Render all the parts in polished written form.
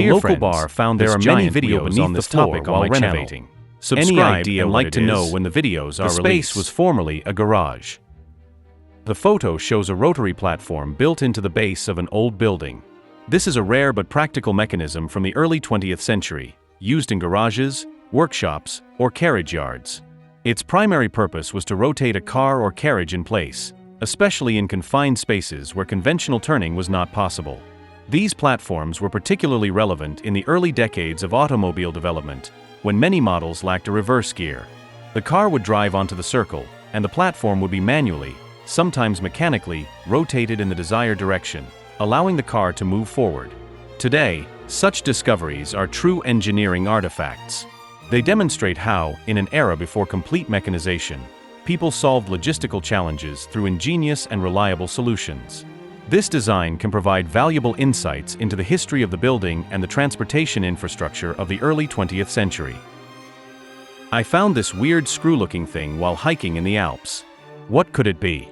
Dear local bar found there are many videos on this topic while renovating. Subscribe and like to know when the videos are released. The space was formerly a garage. The photo shows a rotary platform built into the base of an old building. This is a rare but practical mechanism from the early 20th century, used in garages, workshops, or carriage yards. Its primary purpose was to rotate a car or carriage in place, especially in confined spaces where conventional turning was not possible. These platforms were particularly relevant in the early decades of automobile development, when many models lacked a reverse gear. The car would drive onto the circle, and the platform would be manually, sometimes mechanically, rotated in the desired direction, allowing the car to move forward. Today, such discoveries are true engineering artifacts. They demonstrate how, in an era before complete mechanization, people solved logistical challenges through ingenious and reliable solutions. This design can provide valuable insights into the history of the building and the transportation infrastructure of the early 20th century. I found this weird screw-looking thing while hiking in the Alps. What could it be?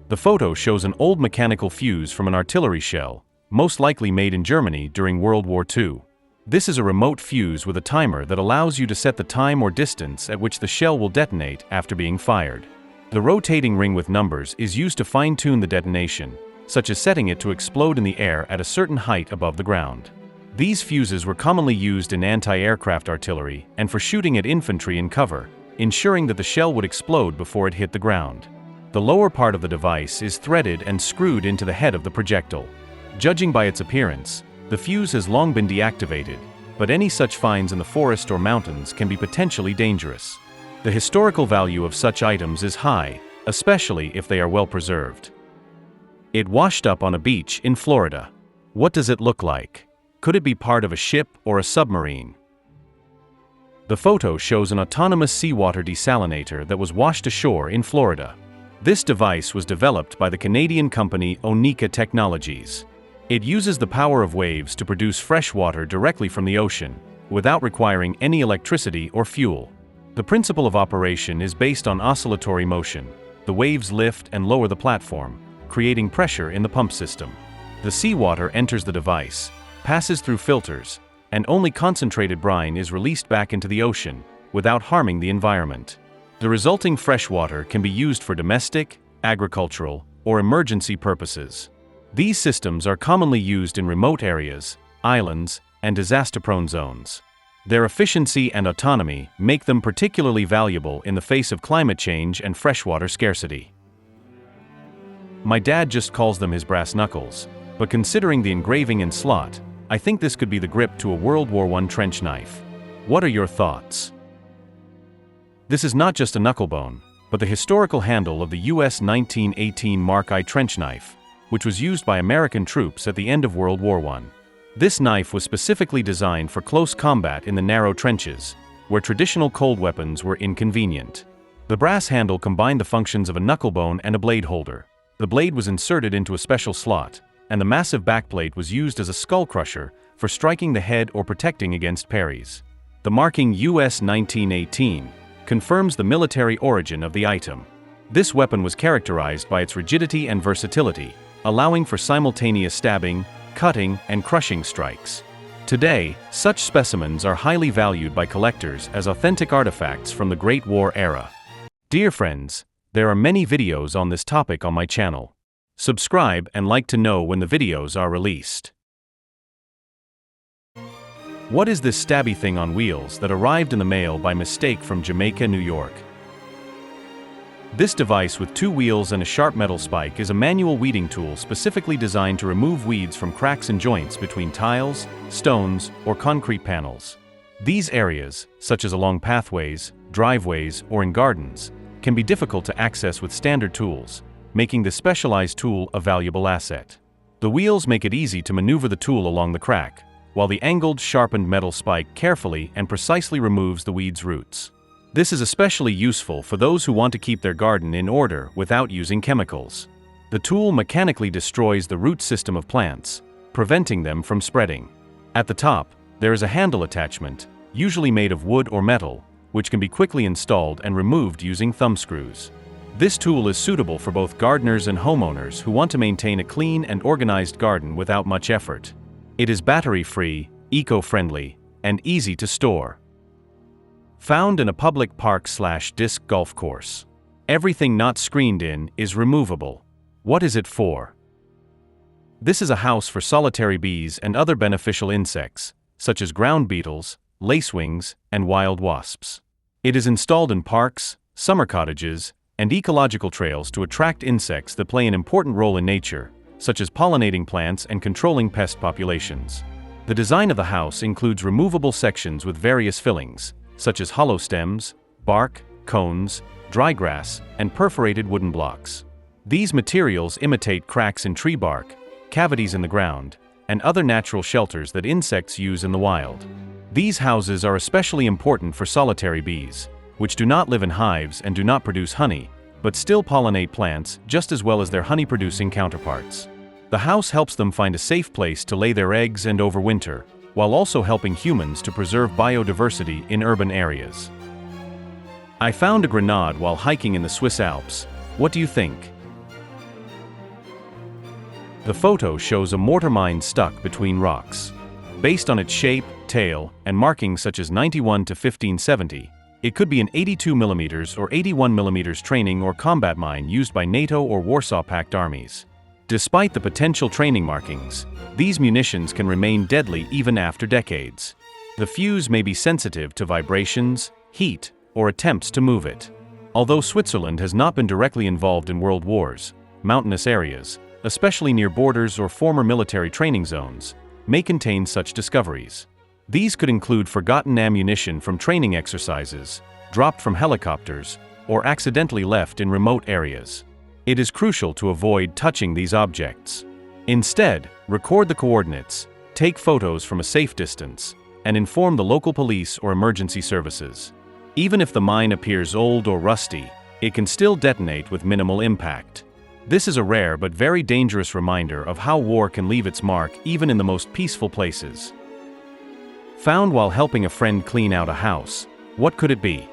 The photo shows an old mechanical fuse from an artillery shell, most likely made in Germany during World War II. This is a remote fuse with a timer that allows you to set the time or distance at which the shell will detonate after being fired. The rotating ring with numbers is used to fine-tune the detonation, such as setting it to explode in the air at a certain height above the ground. These fuses were commonly used in anti-aircraft artillery and for shooting at infantry in cover, ensuring that the shell would explode before it hit the ground. The lower part of the device is threaded and screwed into the head of the projectile. Judging by its appearance, the fuse has long been deactivated, but any such finds in the forest or mountains can be potentially dangerous. The historical value of such items is high, especially if they are well preserved. It washed up on a beach in Florida. What does it look like? Could it be part of a ship or a submarine? The photo shows an autonomous seawater desalinator that was washed ashore in Florida. This device was developed by the Canadian company Onika Technologies. It uses the power of waves to produce fresh water directly from the ocean, without requiring any electricity or fuel. The principle of operation is based on oscillatory motion. The waves lift and lower the platform, creating pressure in the pump system. The seawater enters the device, passes through filters, and only concentrated brine is released back into the ocean, without harming the environment. The resulting fresh water can be used for domestic, agricultural, or emergency purposes. These systems are commonly used in remote areas, islands, and disaster-prone zones. Their efficiency and autonomy make them particularly valuable in the face of climate change and freshwater scarcity. My dad just calls them his brass knuckles, but considering the engraving and slot, I think this could be the grip to a World War I trench knife. What are your thoughts? This is not just a knucklebone, but the historical handle of the US 1918 Mark I trench knife, which was used by American troops at the end of World War I. This knife was specifically designed for close combat in the narrow trenches, where traditional cold weapons were inconvenient. The brass handle combined the functions of a knucklebone and a blade holder. The blade was inserted into a special slot, and the massive backplate was used as a skull crusher for striking the head or protecting against parries. The marking US 1918 confirms the military origin of the item. This weapon was characterized by its rigidity and versatility, allowing for simultaneous stabbing, cutting, and crushing strikes. Today, such specimens are highly valued by collectors as authentic artifacts from the Great War era. Dear friends, there are many videos on this topic on my channel. Subscribe and like to know when the videos are released. What is this stabby thing on wheels that arrived in the mail by mistake from Jamaica, New York? This device with 2 wheels and a sharp metal spike is a manual weeding tool specifically designed to remove weeds from cracks and joints between tiles, stones, or concrete panels. These areas, such as along pathways, driveways, or in gardens, can be difficult to access with standard tools, making this specialized tool a valuable asset. The wheels make it easy to maneuver the tool along the crack, while the angled, sharpened metal spike carefully and precisely removes the weed's roots. This is especially useful for those who want to keep their garden in order without using chemicals. The tool mechanically destroys the root system of plants, preventing them from spreading. At the top, there is a handle attachment, usually made of wood or metal, which can be quickly installed and removed using thumb screws. This tool is suitable for both gardeners and homeowners who want to maintain a clean and organized garden without much effort. It is battery-free, eco-friendly, and easy to store. Found in a public park/disc golf course. Everything not screened in is removable. What is it for? This is a house for solitary bees and other beneficial insects, such as ground beetles, lacewings, and wild wasps. It is installed in parks, summer cottages, and ecological trails to attract insects that play an important role in nature, such as pollinating plants and controlling pest populations. The design of the house includes removable sections with various fillings, such as hollow stems, bark, cones, dry grass, and perforated wooden blocks. These materials imitate cracks in tree bark, cavities in the ground, and other natural shelters that insects use in the wild. These houses are especially important for solitary bees, which do not live in hives and do not produce honey, but still pollinate plants just as well as their honey-producing counterparts. The house helps them find a safe place to lay their eggs and overwinter, while also helping humans to preserve biodiversity in urban areas. I found a grenade while hiking in the Swiss Alps. What do you think? The photo shows a mortar mine stuck between rocks. Based on its shape, tail, and markings such as 91 to 1570, it could be an 82mm or 81mm training or combat mine used by NATO or Warsaw Pact armies. Despite the potential training markings, these munitions can remain deadly even after decades. The fuse may be sensitive to vibrations, heat, or attempts to move it. Although Switzerland has not been directly involved in world wars, mountainous areas, especially near borders or former military training zones, may contain such discoveries. These could include forgotten ammunition from training exercises, dropped from helicopters, or accidentally left in remote areas. It is crucial to avoid touching these objects. Instead, record the coordinates, take photos from a safe distance, and inform the local police or emergency services. Even if the mine appears old or rusty, it can still detonate with minimal impact. This is a rare but very dangerous reminder of how war can leave its mark even in the most peaceful places. Found while helping a friend clean out a house. What could it be?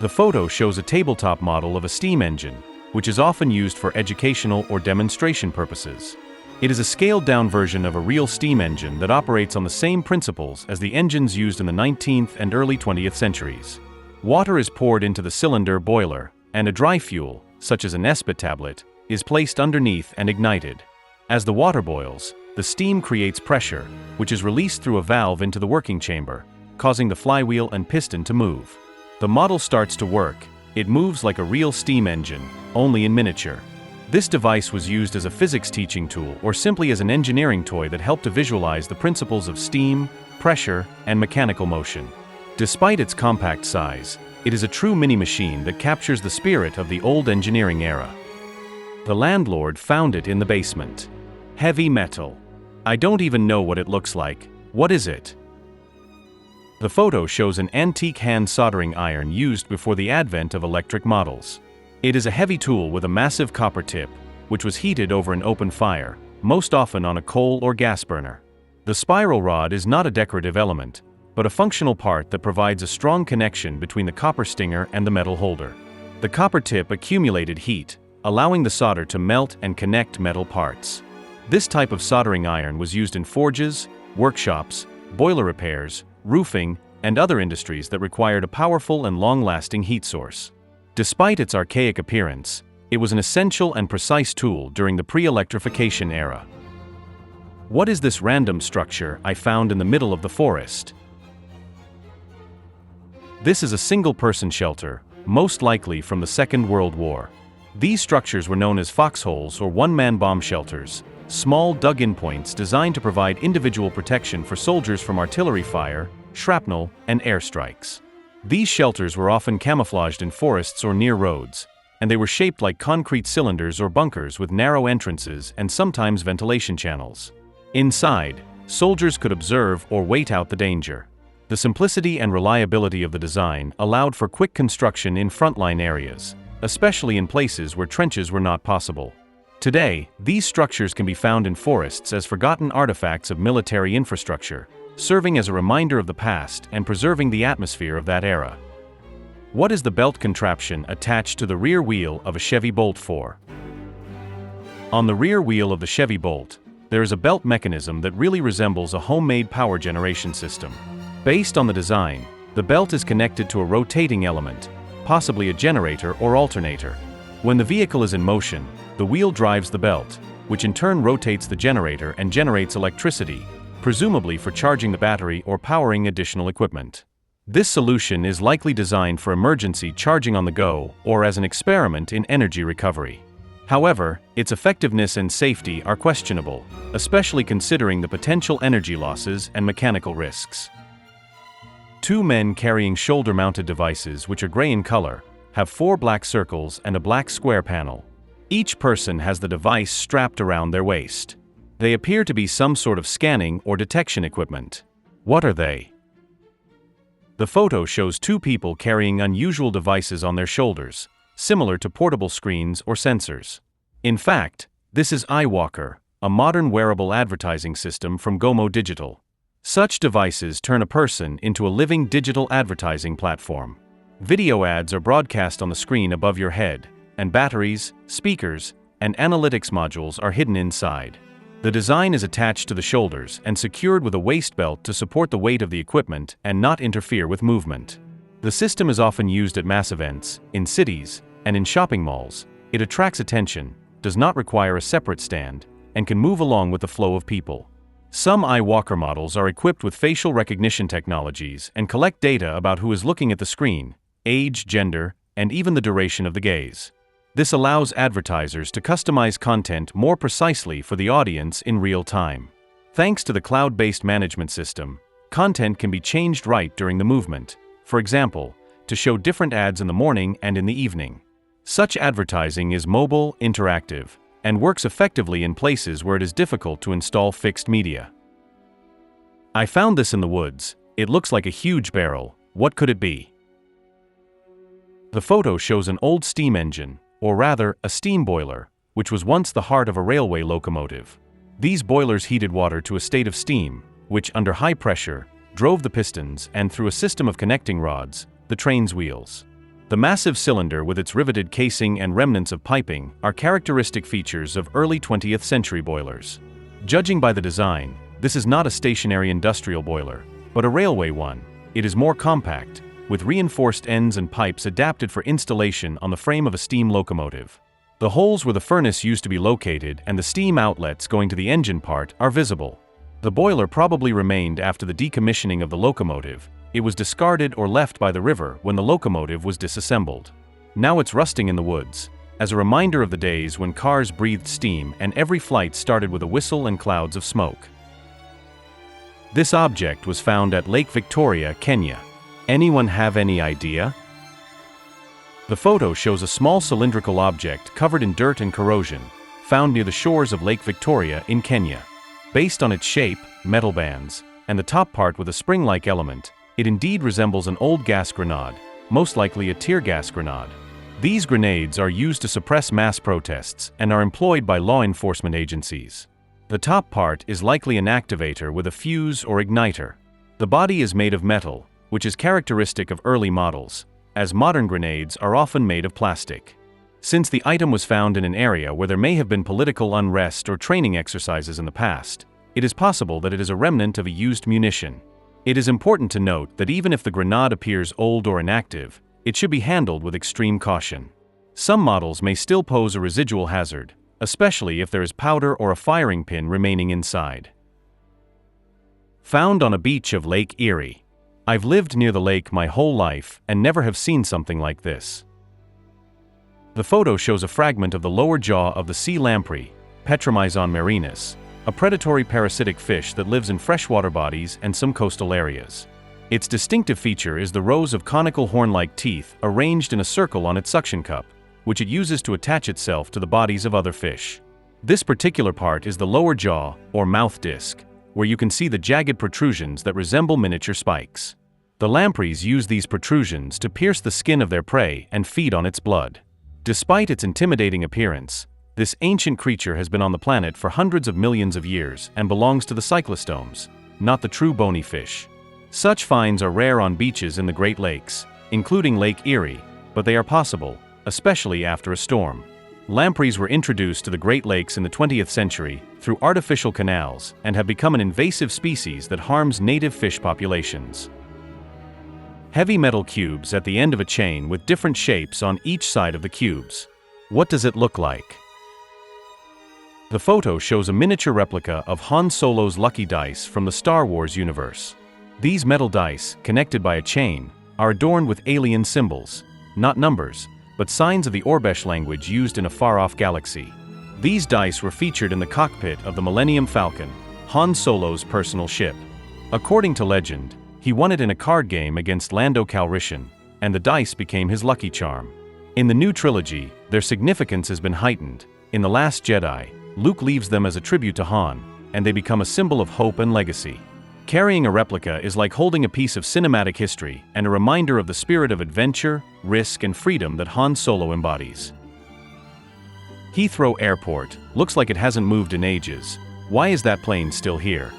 The photo shows a tabletop model of a steam engine, which is often used for educational or demonstration purposes. It is a scaled-down version of a real steam engine that operates on the same principles as the engines used in the 19th and early 20th centuries. Water is poured into the cylinder boiler, and a dry fuel, such as an Espet tablet, is placed underneath and ignited. As the water boils, the steam creates pressure, which is released through a valve into the working chamber, causing the flywheel and piston to move. The model starts to work. It moves like a real steam engine, only in miniature. This device was used as a physics teaching tool or simply as an engineering toy that helped to visualize the principles of steam, pressure, and mechanical motion. Despite its compact size, it is a true mini-machine that captures the spirit of the old engineering era. The landlord found it in the basement. Heavy metal. I don't even know what it looks like. What is it? The photo shows an antique hand soldering iron used before the advent of electric models. It is a heavy tool with a massive copper tip, which was heated over an open fire, most often on a coal or gas burner. The spiral rod is not a decorative element, but a functional part that provides a strong connection between the copper stinger and the metal holder. The copper tip accumulated heat, allowing the solder to melt and connect metal parts. This type of soldering iron was used in forges, workshops, boiler repairs, roofing, and other industries that required a powerful and long-lasting heat source. Despite its archaic appearance, it was an essential and precise tool during the pre-electrification era. What is this random structure I found in the middle of the forest? This is a single-person shelter, most likely from the Second World War. These structures were known as foxholes or one-man bomb shelters, small dug-in points designed to provide individual protection for soldiers from artillery fire, shrapnel, and airstrikes. These shelters were often camouflaged in forests or near roads, and they were shaped like concrete cylinders or bunkers with narrow entrances and sometimes ventilation channels. Inside, soldiers could observe or wait out the danger. The simplicity and reliability of the design allowed for quick construction in frontline areas, especially in places where trenches were not possible. Today, these structures can be found in forests as forgotten artifacts of military infrastructure, serving as a reminder of the past and preserving the atmosphere of that era. What is the belt contraption attached to the rear wheel of a Chevy Bolt for? On the rear wheel of the Chevy Bolt, there is a belt mechanism that really resembles a homemade power generation system. Based on the design, the belt is connected to a rotating element, possibly a generator or alternator. When the vehicle is in motion, the wheel drives the belt, which in turn rotates the generator and generates electricity, presumably for charging the battery or powering additional equipment. This solution is likely designed for emergency charging on the go or as an experiment in energy recovery. However, its effectiveness and safety are questionable, especially considering the potential energy losses and mechanical risks. Two men carrying shoulder-mounted devices, which are gray in color, have 4 black circles and a black square panel. Each person has the device strapped around their waist. They appear to be some sort of scanning or detection equipment. What are they? The photo shows 2 people carrying unusual devices on their shoulders, similar to portable screens or sensors. In fact, this is iWalker, a modern wearable advertising system from Gomo Digital. Such devices turn a person into a living digital advertising platform. Video ads are broadcast on the screen above your head, and batteries, speakers, and analytics modules are hidden inside. The design is attached to the shoulders and secured with a waist belt to support the weight of the equipment and not interfere with movement. The system is often used at mass events, in cities, and in shopping malls. It attracts attention, does not require a separate stand, and can move along with the flow of people. Some iWalker models are equipped with facial recognition technologies and collect data about who is looking at the screen, age, gender, and even the duration of the gaze. This allows advertisers to customize content more precisely for the audience in real time. Thanks to the cloud-based management system, content can be changed right during the movement, for example, to show different ads in the morning and in the evening. Such advertising is mobile, interactive, and works effectively in places where it is difficult to install fixed media. I found this in the woods. It looks like a huge barrel. What could it be? The photo shows an old steam engine, or rather, a steam boiler, which was once the heart of a railway locomotive. These boilers heated water to a state of steam, which, under high pressure, drove the pistons and, through a system of connecting rods, the train's wheels. The massive cylinder with its riveted casing and remnants of piping are characteristic features of early 20th century boilers. Judging by the design, this is not a stationary industrial boiler, but a railway one. It is more compact, with reinforced ends and pipes adapted for installation on the frame of a steam locomotive. The holes where the furnace used to be located and the steam outlets going to the engine part are visible. The boiler probably remained after the decommissioning of the locomotive. It was discarded or left by the river when the locomotive was disassembled. Now it's rusting in the woods, as a reminder of the days when cars breathed steam and every flight started with a whistle and clouds of smoke. This object was found at Lake Victoria, Kenya. Anyone have any idea? The photo shows a small cylindrical object covered in dirt and corrosion, found near the shores of Lake Victoria in Kenya. Based on its shape, metal bands, and the top part with a spring-like element, it indeed resembles an old gas grenade, most likely a tear gas grenade. These grenades are used to suppress mass protests and are employed by law enforcement agencies. The top part is likely an activator with a fuse or igniter. The body is made of metal, which is characteristic of early models, as modern grenades are often made of plastic. Since the item was found in an area where there may have been political unrest or training exercises in the past, it is possible that it is a remnant of a used munition. It is important to note that even if the grenade appears old or inactive, it should be handled with extreme caution. Some models may still pose a residual hazard, especially if there is powder or a firing pin remaining inside. Found on a beach of Lake Erie. I've lived near the lake my whole life and never have seen something like this. The photo shows a fragment of the lower jaw of the sea lamprey, Petromyzon marinus, a predatory parasitic fish that lives in freshwater bodies and some coastal areas. Its distinctive feature is the rows of conical horn-like teeth arranged in a circle on its suction cup, which it uses to attach itself to the bodies of other fish. This particular part is the lower jaw, or mouth disc, where you can see the jagged protrusions that resemble miniature spikes. The lampreys use these protrusions to pierce the skin of their prey and feed on its blood. Despite its intimidating appearance, this ancient creature has been on the planet for hundreds of millions of years and belongs to the cyclostomes, not the true bony fish. Such finds are rare on beaches in the Great Lakes, including Lake Erie, but they are possible, especially after a storm. Lampreys were introduced to the Great Lakes in the 20th century through artificial canals and have become an invasive species that harms native fish populations. Heavy metal cubes at the end of a chain with different shapes on each side of the cubes. What does it look like? The photo shows a miniature replica of Han Solo's lucky dice from the Star Wars universe. These metal dice, connected by a chain, are adorned with alien symbols, not numbers, but signs of the Orbesh language used in a far-off galaxy. These dice were featured in the cockpit of the Millennium Falcon, Han Solo's personal ship. According to legend, he won it in a card game against Lando Calrissian, and the dice became his lucky charm. In the new trilogy, their significance has been heightened. In The Last Jedi, Luke leaves them as a tribute to Han, and they become a symbol of hope and legacy. Carrying a replica is like holding a piece of cinematic history and a reminder of the spirit of adventure, risk, and freedom that Han Solo embodies. Heathrow Airport looks like it hasn't moved in ages. Why is that plane still here?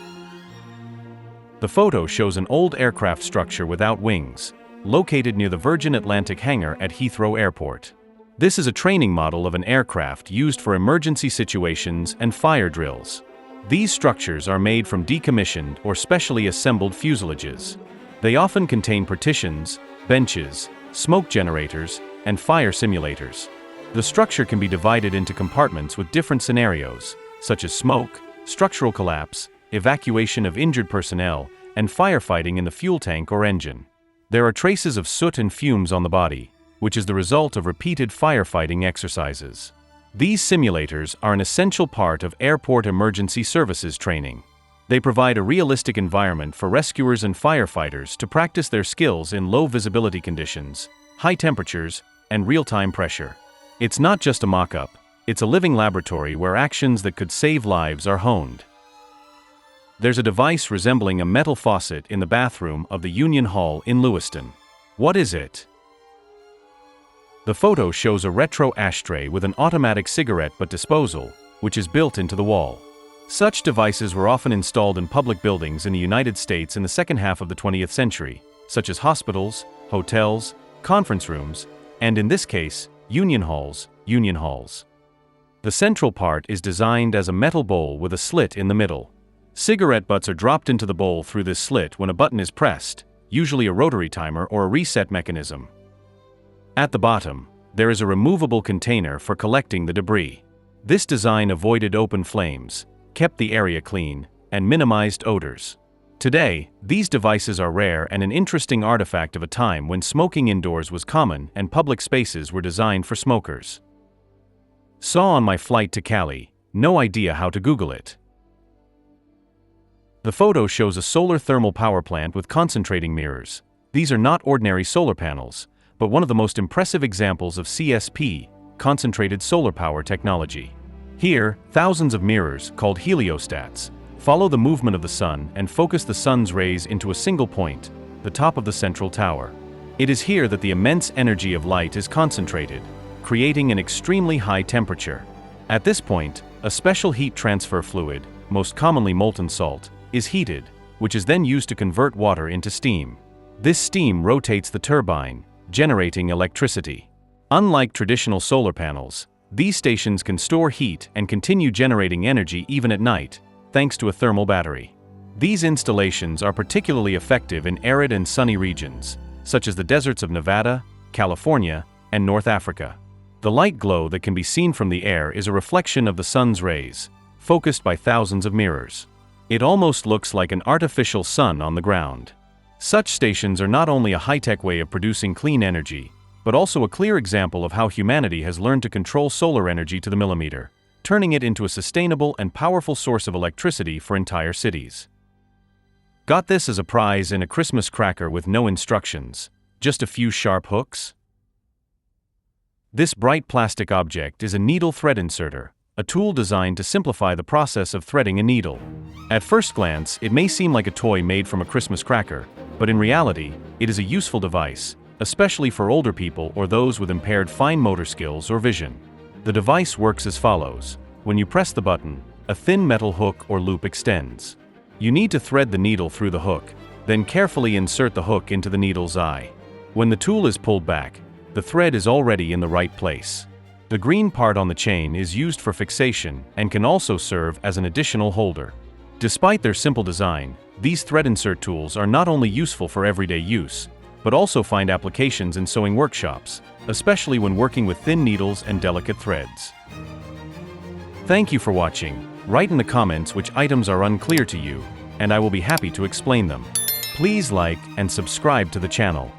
The photo shows an old aircraft structure without wings, located near the Virgin Atlantic hangar at Heathrow Airport. This is a training model of an aircraft used for emergency situations and fire drills. These structures are made from decommissioned or specially assembled fuselages. They often contain partitions, benches, smoke generators, and fire simulators. The structure can be divided into compartments with different scenarios, such as smoke, structural collapse, evacuation of injured personnel, and firefighting in the fuel tank or engine. There are traces of soot and fumes on the body, which is the result of repeated firefighting exercises. These simulators are an essential part of airport emergency services training. They provide a realistic environment for rescuers and firefighters to practice their skills in low visibility conditions, high temperatures, and real-time pressure. It's not just a mock-up, it's a living laboratory where actions that could save lives are honed. There's a device resembling a metal faucet in the bathroom of the Union Hall in Lewiston. What is it? The photo shows a retro ashtray with an automatic cigarette butt disposal, which is built into the wall. Such devices were often installed in public buildings in the United States in the second half of the 20th century, such as hospitals, hotels, conference rooms, and in this case, union halls. The central part is designed as a metal bowl with a slit in the middle. Cigarette butts are dropped into the bowl through this slit when a button is pressed, usually a rotary timer or a reset mechanism. At the bottom, there is a removable container for collecting the debris. This design avoided open flames, kept the area clean, and minimized odors. Today, these devices are rare and an interesting artifact of a time when smoking indoors was common and public spaces were designed for smokers. Saw on my flight to Cali, no idea how to Google it. The photo shows a solar thermal power plant with concentrating mirrors. These are not ordinary solar panels, but one of the most impressive examples of CSP, concentrated solar power technology. Here, thousands of mirrors, called heliostats, follow the movement of the sun and focus the sun's rays into a single point, the top of the central tower. It is here that the immense energy of light is concentrated, creating an extremely high temperature. At this point, a special heat transfer fluid, most commonly molten salt, is heated, which is then used to convert water into steam. This steam rotates the turbine, generating electricity. Unlike traditional solar panels, these stations can store heat and continue generating energy even at night, thanks to a thermal battery. These installations are particularly effective in arid and sunny regions, such as the deserts of Nevada, California, and North Africa. The light glow that can be seen from the air is a reflection of the sun's rays, focused by thousands of mirrors. It almost looks like an artificial sun on the ground. Such stations are not only a high-tech way of producing clean energy, but also a clear example of how humanity has learned to control solar energy to the millimeter, turning it into a sustainable and powerful source of electricity for entire cities. Got this as a prize in a Christmas cracker with no instructions, just a few sharp hooks? This bright plastic object is a needle thread inserter, a tool designed to simplify the process of threading a needle. At first glance, it may seem like a toy made from a Christmas cracker, but in reality, it is a useful device, especially for older people or those with impaired fine motor skills or vision. The device works as follows. When you press the button, a thin metal hook or loop extends. You need to thread the needle through the hook, then carefully insert the hook into the needle's eye. When the tool is pulled back, the thread is already in the right place. The green part on the chain is used for fixation and can also serve as an additional holder. Despite their simple design, these thread insert tools are not only useful for everyday use, but also find applications in sewing workshops, especially when working with thin needles and delicate threads. Thank you for watching. Write in the comments which items are unclear to you, and I will be happy to explain them. Please like and subscribe to the channel.